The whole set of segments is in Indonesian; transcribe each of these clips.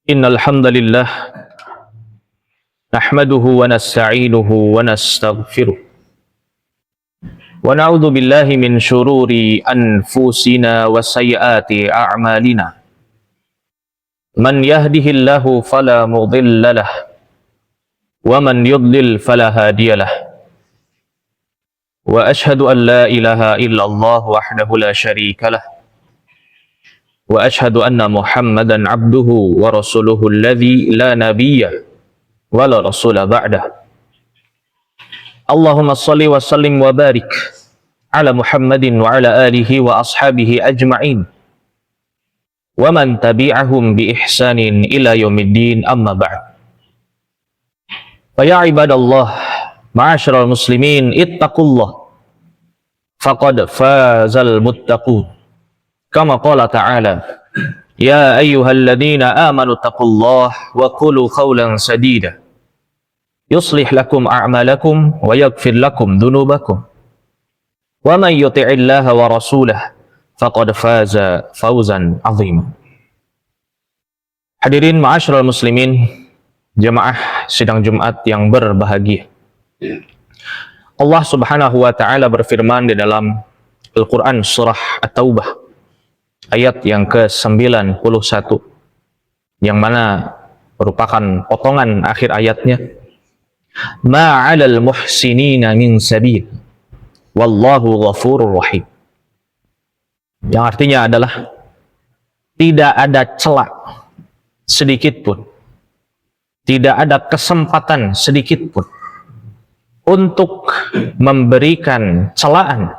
Innal hamdalillah nahmaduhu wa nasta'inuhu wa nastaghfiruh wa na'udzu billahi min shururi anfusina wa sayyiati a'malina. Man yahdihillahu fala mudilla lah wa man yudlil fala hadiya lah. Wa ashhadu an la ilaha illallah wahdahu la syarika lah. Wa ashhadu anna Muhammadan abduhu wa rasuluhu alladzi la nabiyya wa la rasula ba'dah. Allahumma shalli wa sallim wa barik ala Muhammadin wa ala alihi wa ashabihi ajma'in wa man tabi'ahum bi ihsanin ila yaumiddin, amma ba'd. Fa ya ibadallah, ma'asyiral muslimin, ittaqullah faqad fazal muttaqun. Kama qala ta'ala, ya ayyuhalladzina amanu taqullaha wa qulu qawlan sadida yuslih lakum a'malakum wa yaghfir lakum dhunubakum wa man yuti'illaha wa rasulahu faqad faza fawzan 'azima. Hadirin ma'asyiral muslimin, jemaah sidang Jumat yang berbahagia. Allah Subhanahu wa taala berfirman di dalam Al-Qur'an surah At-Taubah ayat yang ke-91, yang mana merupakan potongan akhir ayatnya, ma'alal muhsinina min sabil wallahu ghafurur rahim, yang artinya adalah tidak ada celah sedikit pun, tidak ada kesempatan sedikit pun untuk memberikan celaan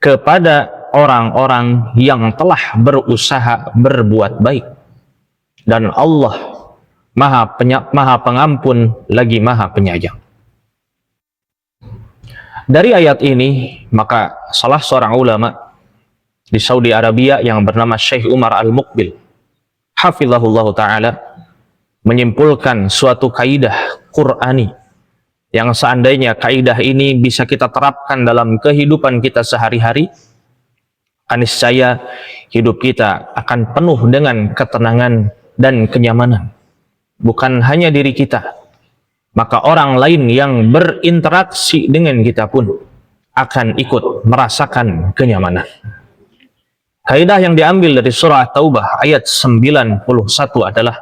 kepada orang-orang yang telah berusaha berbuat baik, dan Allah maha pengampun lagi maha penyayang. Dari ayat ini maka salah seorang ulama di Saudi Arabia yang bernama Syekh Umar Al-Muqbil hafizahullah ta'ala menyimpulkan suatu kaidah Qur'ani yang seandainya kaidah ini bisa kita terapkan dalam kehidupan kita sehari-hari, niscaya hidup kita akan penuh dengan ketenangan dan kenyamanan. Bukan hanya diri kita, maka orang lain yang berinteraksi dengan kita pun akan ikut merasakan kenyamanan. Kaidah yang diambil dari surah Taubah ayat 91 adalah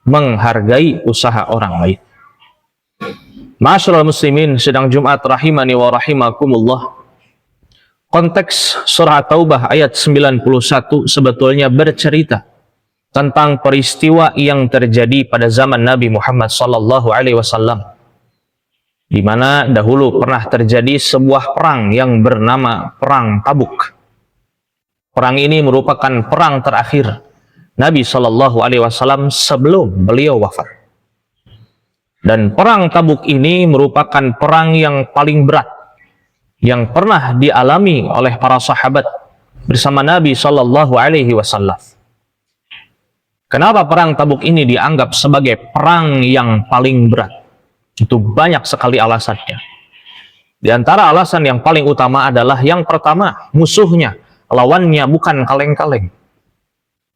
menghargai usaha orang lain. Ma'asyiral muslimin sidang Jumat rahimani wa rahimakumullah, konteks surah Taubah ayat 91 sebetulnya bercerita tentang peristiwa yang terjadi pada zaman Nabi Muhammad sallallahu alaihi wasallam, di mana dahulu pernah terjadi sebuah perang yang bernama Perang Tabuk. Perang ini merupakan perang terakhir Nabi sallallahu alaihi wasallam sebelum beliau wafat. Dan Perang Tabuk ini merupakan perang yang paling berat yang pernah dialami oleh para sahabat bersama Nabi Shallallahu Alaihi Wasallam. Kenapa perang Tabuk ini dianggap sebagai perang yang paling berat? Itu banyak sekali alasannya. Di antara alasan yang paling utama adalah yang pertama, musuhnya, lawannya bukan kaleng-kaleng.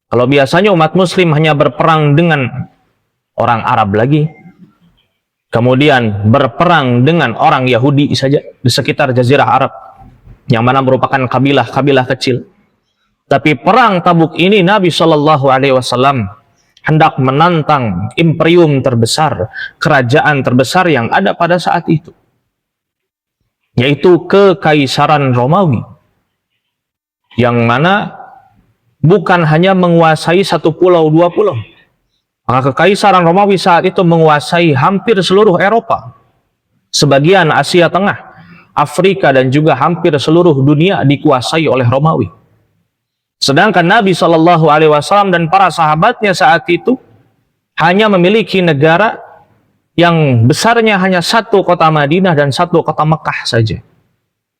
Kalau biasanya umat muslim hanya berperang dengan orang Arab lagi, kemudian berperang dengan orang Yahudi saja di sekitar Jazirah Arab, yang mana merupakan kabilah-kabilah kecil. Tapi perang Tabuk ini Nabi Shallallahu Alaihi Wasallam hendak menantang imperium terbesar, kerajaan terbesar yang ada pada saat itu, yaitu Kekaisaran Romawi, yang mana bukan hanya menguasai satu pulau, dua pulau. Maka Kekaisaran Romawi saat itu menguasai hampir seluruh Eropa, sebagian Asia Tengah, Afrika, dan juga hampir seluruh dunia dikuasai oleh Romawi. Sedangkan Nabi Shallallahu Alaihi Wasallam dan para sahabatnya saat itu hanya memiliki negara yang besarnya hanya satu kota Madinah dan satu kota Mekah saja.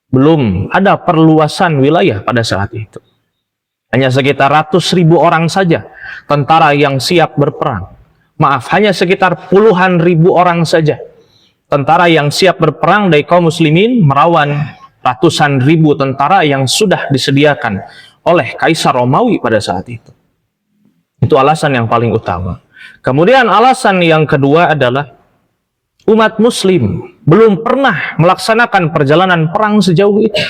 Belum ada perluasan wilayah pada saat itu. Hanya sekitar ratus ribu orang saja tentara yang siap berperang. Maaf, hanya sekitar puluhan ribu orang saja tentara yang siap berperang dari kaum muslimin melawan ratusan ribu tentara yang sudah disediakan oleh Kaisar Romawi pada saat itu. Itu alasan yang paling utama. Kemudian alasan yang kedua adalah umat muslim belum pernah melaksanakan perjalanan perang sejauh itu.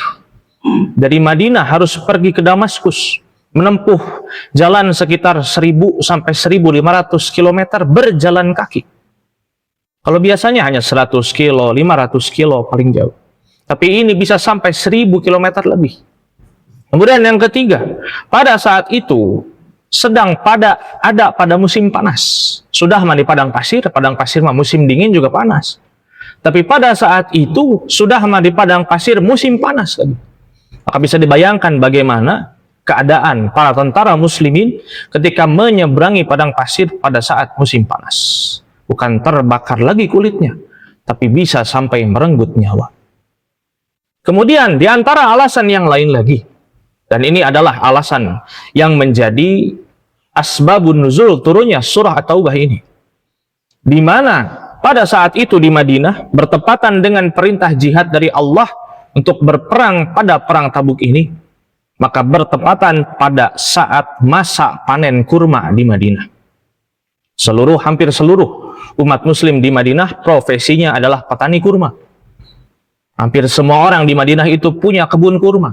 Dari Madinah harus pergi ke Damaskus, menempuh jalan sekitar 1000 sampai 1500 km berjalan kaki. Kalau biasanya hanya 100 kilo, 500 kilo paling jauh. Tapi ini bisa sampai 1000 km lebih. Kemudian yang ketiga, pada saat itu sedang ada pada musim panas. Sudah di padang pasir mah musim dingin juga panas. Tapi pada saat itu sudah di padang pasir musim panas lagi. Maka bisa dibayangkan bagaimana keadaan para tentara muslimin ketika menyeberangi padang pasir pada saat musim panas. Bukan terbakar lagi kulitnya, tapi bisa sampai merenggut nyawa. Kemudian di antara alasan yang lain lagi, dan ini adalah alasan yang menjadi asbabun nuzul turunnya surah At-Taubah ini. Di mana pada saat itu di Madinah bertepatan dengan perintah jihad dari Allah untuk berperang pada perang Tabuk ini, maka bertepatan pada saat masa panen kurma di Madinah. Hampir seluruh umat muslim di Madinah profesinya adalah petani kurma. Hampir semua orang di Madinah itu punya kebun kurma.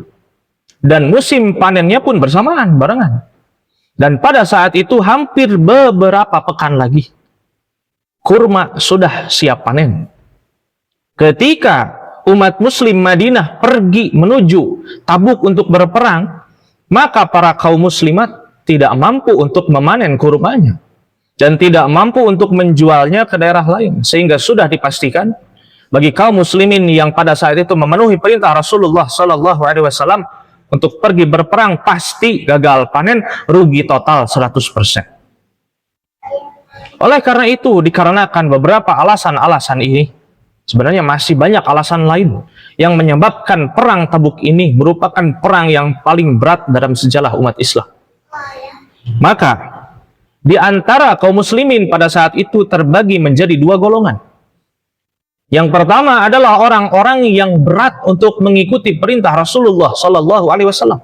Dan musim panennya pun bersamaan, barengan. Dan pada saat itu hampir beberapa pekan lagi, kurma sudah siap panen. Ketika umat muslim Madinah pergi menuju Tabuk untuk berperang, maka para kaum muslimat tidak mampu untuk memanen kurmanya. Dan tidak mampu untuk menjualnya ke daerah lain. Sehingga sudah dipastikan, bagi kaum muslimin yang pada saat itu memenuhi perintah Rasulullah SAW untuk pergi berperang, pasti gagal panen, rugi total 100%. Oleh karena itu, dikarenakan beberapa alasan-alasan ini, sebenarnya masih banyak alasan lain yang menyebabkan perang Tabuk ini merupakan perang yang paling berat dalam sejarah umat Islam. Maka, di antara kaum muslimin pada saat itu terbagi menjadi dua golongan. Yang pertama adalah orang-orang yang berat untuk mengikuti perintah Rasulullah SAW.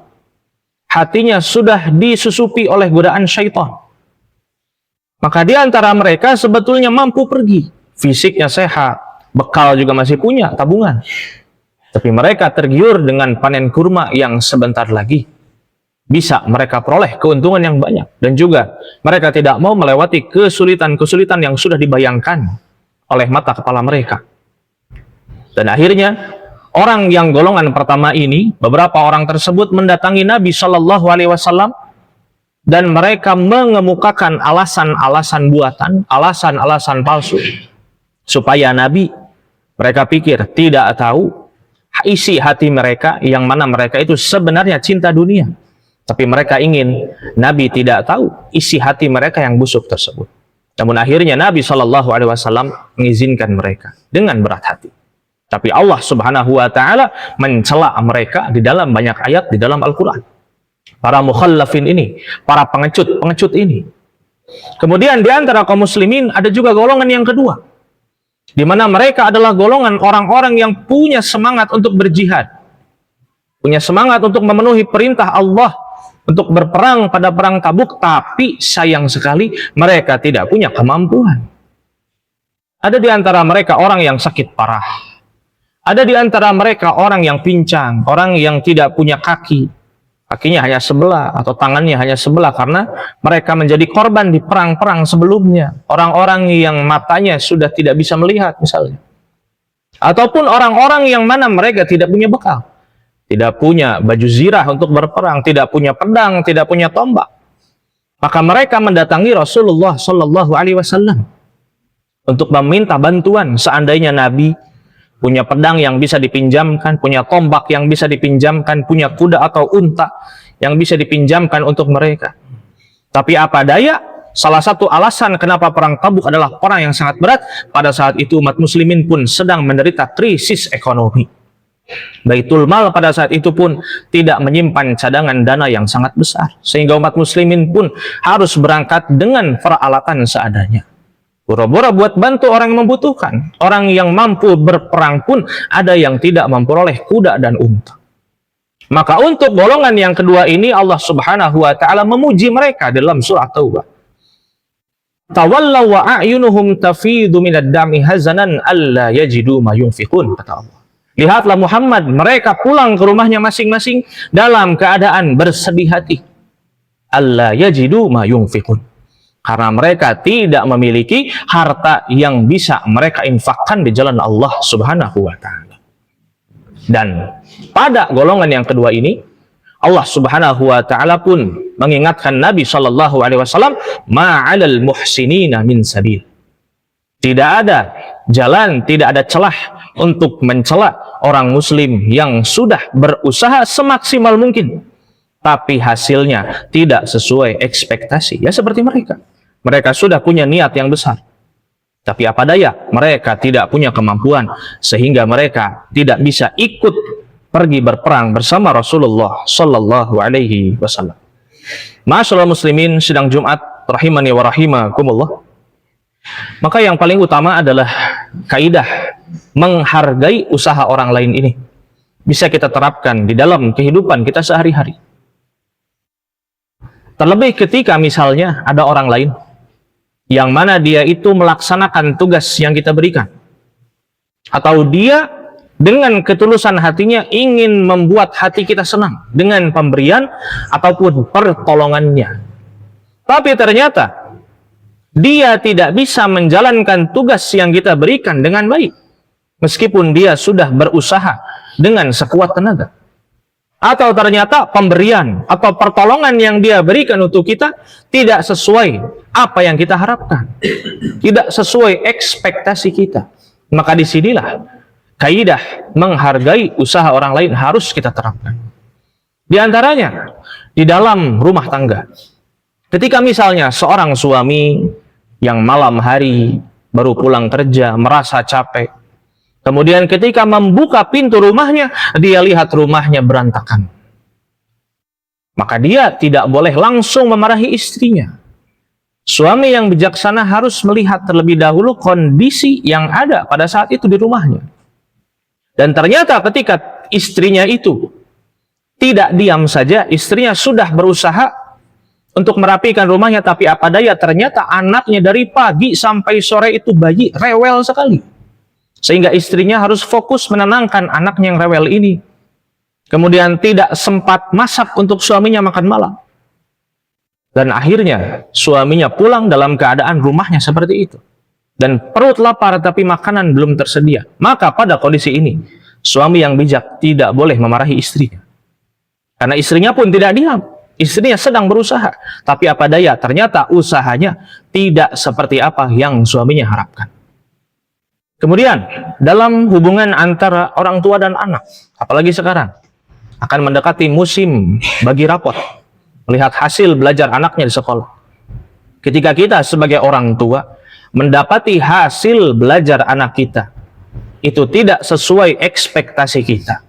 Hatinya sudah disusupi oleh godaan syaitan. Maka di antara mereka sebetulnya mampu pergi. Fisiknya sehat, bekal juga masih punya, tabungan. Tapi mereka tergiur dengan panen kurma yang sebentar lagi bisa mereka peroleh keuntungan yang banyak. Dan juga mereka tidak mau melewati kesulitan-kesulitan yang sudah dibayangkan oleh mata kepala mereka. Dan akhirnya orang yang golongan pertama ini, beberapa orang tersebut mendatangi Nabi SAW dan mereka mengemukakan alasan-alasan buatan, alasan-alasan palsu supaya Nabi, mereka pikir, tidak tahu isi hati mereka, yang mana mereka itu sebenarnya cinta dunia. Tapi mereka ingin Nabi tidak tahu isi hati mereka yang busuk tersebut. Namun akhirnya Nabi SAW mengizinkan mereka dengan berat hati. Tapi Allah Subhanahu wa Ta'ala mencela mereka di dalam banyak ayat di dalam Al-Quran. Para mukhallafin ini, para pengecut ini. Kemudian di antara kaum muslimin ada juga golongan yang kedua, di mana mereka adalah golongan orang-orang yang punya semangat untuk berjihad, punya semangat untuk memenuhi perintah Allah untuk berperang pada perang Tabuk, tapi sayang sekali mereka tidak punya kemampuan. Ada di antara mereka orang yang sakit parah. Ada di antara mereka orang yang pincang, orang yang tidak punya kaki. Kakinya hanya sebelah atau tangannya hanya sebelah karena mereka menjadi korban di perang-perang sebelumnya. Orang-orang yang matanya sudah tidak bisa melihat misalnya. Ataupun orang-orang yang mana mereka tidak punya bekal. Tidak punya baju zirah untuk berperang, tidak punya pedang, tidak punya tombak. Maka mereka mendatangi Rasulullah SAW untuk meminta bantuan seandainya Nabi punya pedang yang bisa dipinjamkan, punya tombak yang bisa dipinjamkan, punya kuda atau unta yang bisa dipinjamkan untuk mereka. Tapi apa daya, salah satu alasan kenapa perang Tabuk adalah perang yang sangat berat, pada saat itu umat muslimin pun sedang menderita krisis ekonomi. Baitul Mal pada saat itu pun tidak menyimpan cadangan dana yang sangat besar, sehingga umat muslimin pun harus berangkat dengan peralatan seadanya. Bora-bora buat bantu orang yang membutuhkan. Orang yang mampu berperang pun ada yang tidak memperoleh kuda dan unta. Maka untuk golongan yang kedua ini Allah Subhanahu wa Ta'ala memuji mereka dalam surah Taubah. tawallaw wa a'yunuhum tafidu minad dam'i hazanan alla yajidu ma yunfiqun, kata Allah. Lihatlah Muhammad, mereka pulang ke rumahnya masing-masing dalam keadaan bersedih hati. Alla yajidu ma yunfiqun. Karena mereka tidak memiliki harta yang bisa mereka infakkan di jalan Allah Subhanahu wa taala. Dan pada golongan yang kedua ini, Allah Subhanahu wa taala pun mengingatkan Nabi sallallahu alaihi wasallam, ma'alal muhsinina min sabil. Tidak ada jalan, tidak ada celah untuk mencela orang muslim yang sudah berusaha semaksimal mungkin, tapi hasilnya tidak sesuai ekspektasi. Ya seperti mereka. Mereka sudah punya niat yang besar, tapi apa daya, mereka tidak punya kemampuan, sehingga mereka tidak bisa ikut pergi berperang bersama Rasulullah Sallallahu Alaihi Wasallam. Ma'asyiral muslimin, sidang Jumat rahimani wa rahimakumullah. Maka yang paling utama adalah kaidah menghargai usaha orang lain ini bisa kita terapkan di dalam kehidupan kita sehari-hari. Terlebih ketika misalnya ada orang lain yang mana dia itu melaksanakan tugas yang kita berikan, atau dia dengan ketulusan hatinya ingin membuat hati kita senang dengan pemberian ataupun pertolongannya, tapi ternyata dia tidak bisa menjalankan tugas yang kita berikan dengan baik meskipun dia sudah berusaha dengan sekuat tenaga, atau ternyata pemberian atau pertolongan yang dia berikan untuk kita tidak sesuai apa yang kita harapkan, tidak sesuai ekspektasi kita, maka disinilah kaidah menghargai usaha orang lain harus kita terapkan. Di antaranya di dalam rumah tangga, ketika misalnya seorang suami yang malam hari baru pulang kerja merasa capek, kemudian ketika membuka pintu rumahnya dia lihat rumahnya berantakan, maka dia tidak boleh langsung memarahi istrinya. Suami yang bijaksana harus melihat terlebih dahulu kondisi yang ada pada saat itu di rumahnya. Dan ternyata ketika istrinya itu tidak diam saja, istrinya sudah berusaha untuk merapikan rumahnya, tapi apa daya ternyata anaknya dari pagi sampai sore itu bayi rewel sekali. Sehingga istrinya harus fokus menenangkan anaknya yang rewel ini. Kemudian tidak sempat masak untuk suaminya makan malam. Dan akhirnya suaminya pulang dalam keadaan rumahnya seperti itu. Dan perut lapar tapi makanan belum tersedia. Maka pada kondisi ini, suami yang bijak tidak boleh memarahi istrinya. Karena istrinya pun tidak diam. Istrinya sedang berusaha. Tapi apa daya, ternyata usahanya tidak seperti apa yang suaminya harapkan. Kemudian, dalam hubungan antara orang tua dan anak, apalagi sekarang, akan mendekati musim bagi rapot, melihat hasil belajar anaknya di sekolah. Ketika kita sebagai orang tua mendapati hasil belajar anak kita itu tidak sesuai ekspektasi kita,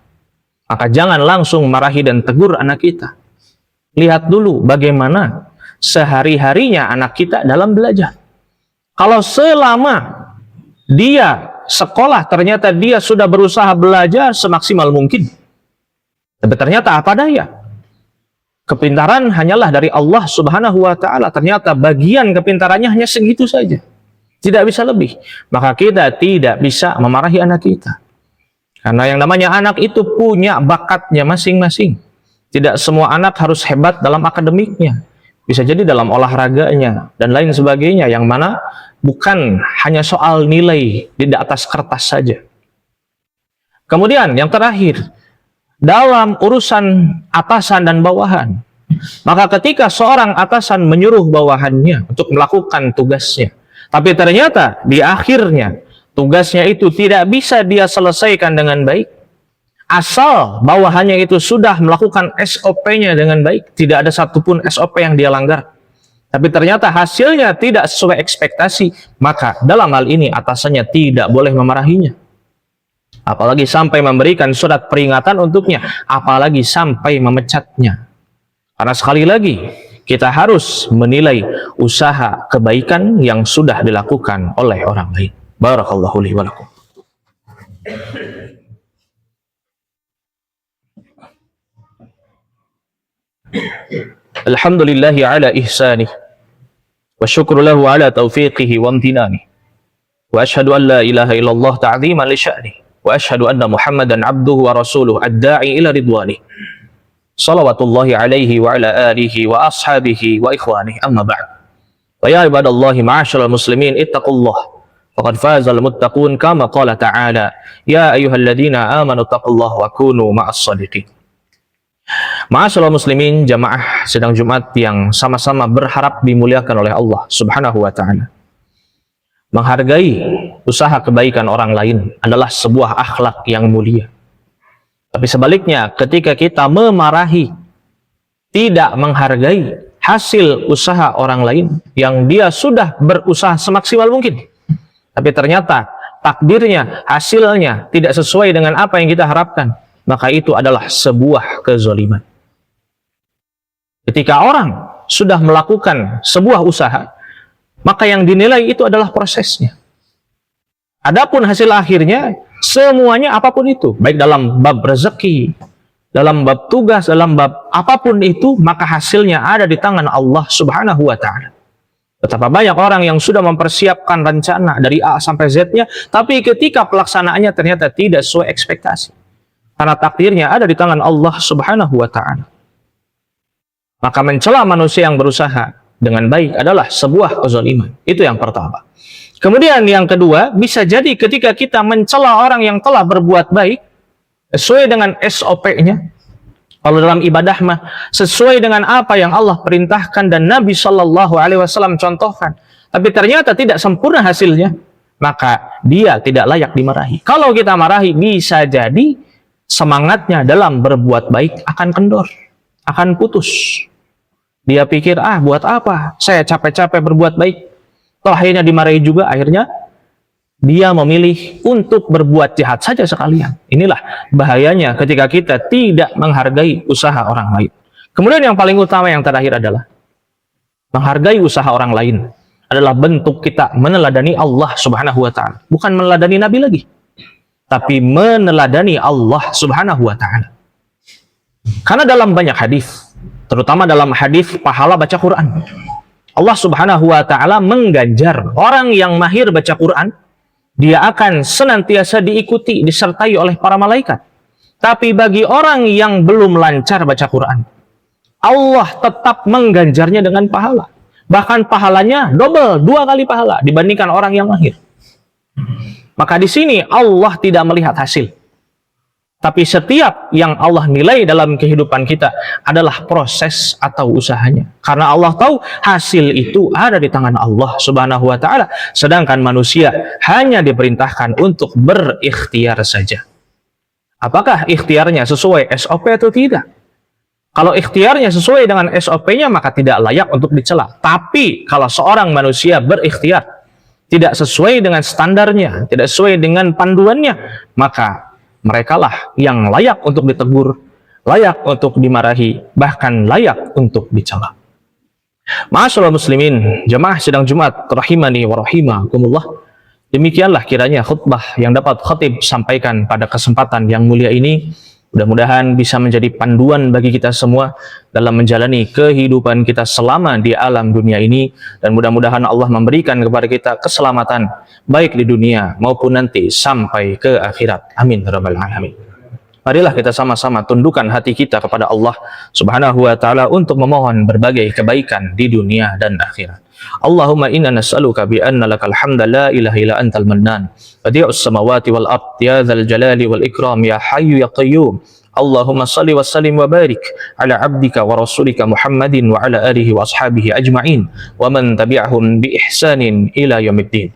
maka jangan langsung marahi dan tegur anak kita. Lihat dulu bagaimana sehari-harinya anak kita dalam belajar. Kalau selama dia sekolah ternyata dia sudah berusaha belajar semaksimal mungkin, tapi ternyata apa daya, kepintaran hanyalah dari Allah Subhanahu wa ta'ala. Ternyata bagian kepintarannya hanya segitu saja, tidak bisa lebih. Maka kita tidak bisa memarahi anak kita. Karena yang namanya anak itu punya bakatnya masing-masing. Tidak semua anak harus hebat dalam akademiknya. Bisa jadi dalam olahraganya dan lain sebagainya, yang mana bukan hanya soal nilai di atas kertas saja. Kemudian yang terakhir, dalam urusan atasan dan bawahan, maka ketika seorang atasan menyuruh bawahannya untuk melakukan tugasnya, tapi ternyata di akhirnya tugasnya itu tidak bisa dia selesaikan dengan baik, asal bawahannya itu sudah melakukan SOP-nya dengan baik, tidak ada satupun SOP yang dia langgar, tapi ternyata hasilnya tidak sesuai ekspektasi, maka dalam hal ini atasannya tidak boleh memarahinya. Apalagi sampai memberikan surat peringatan untuknya, apalagi sampai memecatnya. Karena sekali lagi, kita harus menilai usaha kebaikan yang sudah dilakukan oleh orang lain. Barakallahu li wa lakum. Alhamdulillahi ala ihsanih, wa syukru lahu ala taufiqihi wa amtinani. Wa ashhadu an la ilaha illallah ta'ziman li sya'ni. Wa ashhadu anna Muhammadan abduhu wa rasuluhu ad-da'i ila ridwani. Salawatullahi alaihi wa ala alihi wa ashabihi wa ikhwani. Amma ba'd. Wa ya ibadallahi ma'asyiral muslimin ittaqullah. Faqad fazal muttaqun kama qala ta'ala ya ayyuhalladzina amanu taqullaha wa kunu ma'as shadiqin. Ma'asyiral muslimin, jamaah sidang Jumat yang sama-sama berharap dimuliakan oleh Allah Subhanahu wa taala. Menghargai usaha kebaikan orang lain adalah sebuah akhlak yang mulia. Tapi sebaliknya, ketika kita memarahi, tidak menghargai hasil usaha orang lain yang dia sudah berusaha semaksimal mungkin, tapi ternyata takdirnya, hasilnya tidak sesuai dengan apa yang kita harapkan, maka itu adalah sebuah kezaliman. Ketika orang sudah melakukan sebuah usaha, maka yang dinilai itu adalah prosesnya. Adapun hasil akhirnya, semuanya apapun itu, baik dalam bab rezeki, dalam bab tugas, dalam bab apapun itu, maka hasilnya ada di tangan Allah Subhanahu wa ta'ala. Betapa banyak orang yang sudah mempersiapkan rencana dari A sampai Z-nya, tapi ketika pelaksanaannya ternyata tidak sesuai ekspektasi. Karena takdirnya ada di tangan Allah Subhanahu wa ta'ala. Maka mencela manusia yang berusaha dengan baik adalah sebuah kezaliman. Itu yang pertama. Kemudian yang kedua, bisa jadi ketika kita mencela orang yang telah berbuat baik sesuai dengan SOP-nya. Kalau dalam ibadah mah sesuai dengan apa yang Allah perintahkan dan Nabi Shallallahu Alaihi Wasallam contohkan, tapi ternyata tidak sempurna hasilnya, maka dia tidak layak dimarahi. Kalau kita marahi, bisa jadi semangatnya dalam berbuat baik akan kendor, akan putus. Dia pikir, buat apa? Saya capek-capek berbuat baik. Toh akhirnya dimarahi juga, akhirnya dia memilih untuk berbuat jahat saja sekalian. Inilah bahayanya ketika kita tidak menghargai usaha orang lain. Kemudian yang paling utama yang terakhir adalah menghargai usaha orang lain adalah bentuk kita meneladani Allah Subhanahu wa ta'ala. Bukan meneladani Nabi lagi, tapi meneladani Allah Subhanahu wa ta'ala. Karena dalam banyak hadis, terutama dalam hadis pahala baca Quran, Allah Subhanahu wa ta'ala mengganjar orang yang mahir baca Quran, dia akan senantiasa diikuti, disertai oleh para malaikat. Tapi bagi orang yang belum lancar baca Quran, Allah tetap mengganjarnya dengan pahala. Bahkan pahalanya double, 2 kali pahala dibandingkan orang yang mahir. Maka di sini Allah tidak melihat hasil. Tapi setiap yang Allah nilai dalam kehidupan kita adalah proses atau usahanya. Karena Allah tahu hasil itu ada di tangan Allah Subhanahu wa ta'ala. Sedangkan manusia hanya diperintahkan untuk berikhtiar saja. Apakah ikhtiarnya sesuai SOP atau tidak? Kalau ikhtiarnya sesuai dengan SOP-nya, maka tidak layak untuk dicela. Tapi kalau seorang manusia berikhtiar tidak sesuai dengan standarnya, tidak sesuai dengan panduannya, maka merekalah yang layak untuk ditegur, layak untuk dimarahi, bahkan layak untuk dicela. Ma'asyiral muslimin, jamaah sidang Jumat rahimani wa rahimakumullah. Demikianlah kiranya khutbah yang dapat khatib sampaikan pada kesempatan yang mulia ini. Mudah-mudahan bisa menjadi panduan bagi kita semua dalam menjalani kehidupan kita selama di alam dunia ini, dan mudah-mudahan Allah memberikan kepada kita keselamatan baik di dunia maupun nanti sampai ke akhirat. Amin rabbal alamin. Marilah kita sama-sama tundukkan hati kita kepada Allah Subhanahu wa ta'ala untuk memohon berbagai kebaikan di dunia dan akhirat. Allahumma inna nas'aluka bi anna lakal hamda la ilaha illa antal mannan badi'us samawati wal ard ya dzal jalali wal ikram ya hayyu ya qayyum. Allahumma salli wa sallim wa barik ala abdika wa rasulika Muhammadin wa ala alihi wa ashabihi ajma'in wa man tabi'ahum bi ihsanin ila yaumiddin.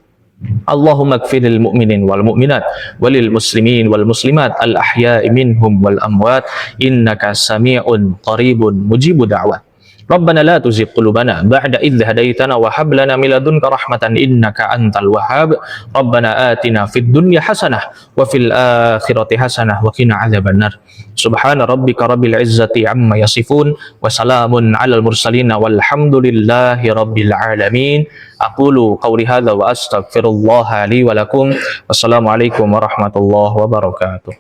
Allahumma ighfir lil mu'minin wal mu'minat walil muslimin wal muslimat al ahya'i minhum wal amwat innaka sami'un qaribun mujibud da'wat. Rabbana la tuzigh qulubana ba'da idh hadaytana wa hab lana min ladunka rahmatan innaka antal wahhab. Rabbana atina fid dunya hasanah wa fil akhirati hasanah wa qina adzabannar. Subhana rabbika rabbil izzati amma yasifun wa salamun alal mursalin walhamdulillahi rabbil alamin. Aqulu qawli hadza wa astaghfirullah li wa lakum. Wassalamu alaikum warahmatullahi wabarakatuh.